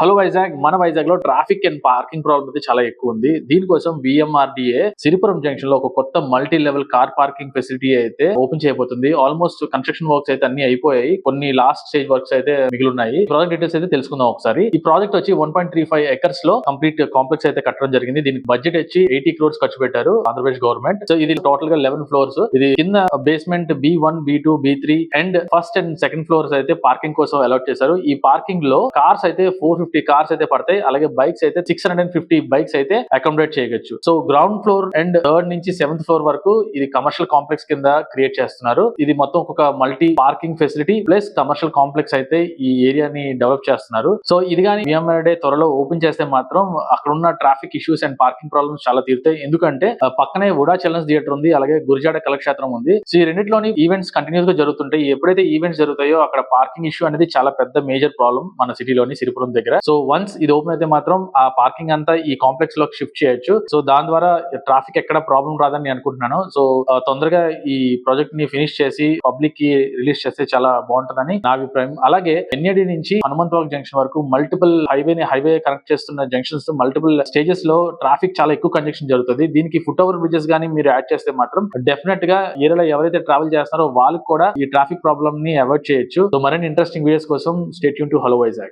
Hello Vizag. మన వైజాగ్ లో traffic and parking problem అయితే చాలా ఎక్కువ ఉంది. దీనికోసం VMRDA సిరిపురం జంక్షన్ లో ఒక కొత్త multi level car parking facility అయితే ఓపెన్ చేయబోతుంది. ఆల్మోస్ట్ కన్స్ట్రక్షన్ వర్క్స్ అయితే అన్ని అయిపోయాయి. కొన్ని లాస్ట్ స్టేజ్ వర్క్స్ అయితే మిగిలిన్నాయి. ప్రాజెక్ట్ డీటెయిల్స్ అయితే తెలుసుకుందాం ఒకసారి. ఈ ప్రాజెక్ట్ వచ్చి 1.35 ఎకర్స్ లో కంప్లీట్ కాంప్లెక్స్ అయితే కట్టడం జరిగింది. దీనికి బడ్జెట్ వచ్చి 80 crores ఖర్చు పెట్టారు ఆంధ్రప్రదేశ్ గవర్నమెంట్. సో ఇది టోటల్ గా 11 ఫ్లోర్స్. ఇది కింద basement B1, B2, B3 and first and second floors అయితే పార్కింగ్ కోసం అలాట్ చేశారు. ఈ పార్కింగ్ లో కార్స్ అయితే 450 కార్స్ అయితే పడతాయి. అలాగే బైక్స్ అయితే 650 బైక్స్ అయితే అకామిడేట్ చేయొచ్చు. So ground floor and third నుంచి 7th ఫ్లోర్ వరకు ఇది కమర్షియల్ కాంప్లెక్స్ కింద క్రియేట్ చేస్తున్నారు. ఇది మొత్తం ఒక multi parking facility plus commercial complex అయితే ఈ ఏరియాని డెవలప్ చేస్తున్నారు. సో ఇది కానీ VMRDA త్వరలో ఓపెన్ చేస్తే మాత్రం అక్కడ ఉన్న traffic issues and parking problems చాలా తీరుతాయి. ఎందుకంటే పక్కనే వుడా చిల్డ్రన్స్ థియేటర్ ఉంది, అలాగే గురిజాడ కళాక్షేత్రం ఉంది. సో ఈ రెండిట్లోని ఈవెంట్స్ కంటిన్యూస్ గా జరుగుతుంటాయి. ఎప్పుడైతే ఈవెంట్స్ జరుగుతాయో అక్కడ పార్కింగ్ ఇష్యూ అనేది చాలా పెద్ద మేజర్ ప్రాబ్లం మన సిటీలోని సిరిపురం దగ్గర. సో వన్స్ ఇది ఓపెన్ అయితే మాత్రం ఆ పార్కింగ్ అంతా ఈ కాంప్లెక్స్ లోకి షిఫ్ట్ చేయొచ్చు. సో దాని ద్వారా ట్రాఫిక్ ఎక్కడ ప్రాబ్లం రాదని నేను అనుకుంటున్నాను. సో తొందరగా ఈ ప్రాజెక్ట్ ని ఫినిష్ చేసి పబ్లిక్ కి రిలీజ్ చేస్తే చాలా బాగుంటుందని నా అభిప్రాయం. అలాగే NAD నుంచి హనుమంతవాగ్ జంక్షన్ వరకు మల్టిపుల్ హైవే కనెక్ట్ చేస్తున్న జంక్షన్స్ మల్టిపుల్ స్టేజెస్ లో ట్రాఫిక్ చాలా ఎక్కువ కంజెక్షన్ జరుగుతుంది. దీనికి ఫుట్ ఓవర్ బ్రిడ్జెస్ గానీ మీరు యాడ్ చేస్తే మాత్రం డెఫినెట్ గా ఏరియాలో ఎవరైతే ట్రావెల్ చేస్తున్నారో వాళ్ళకి కూడా ఈ ట్రాఫిక్ ప్రాబ్లమ్ ని అవాయిడ్ చేయొచ్చు. సో మరిన్ని ఇంట్రెస్టింగ్ వీడియోస్ కోసం stay tune to hello Vizag.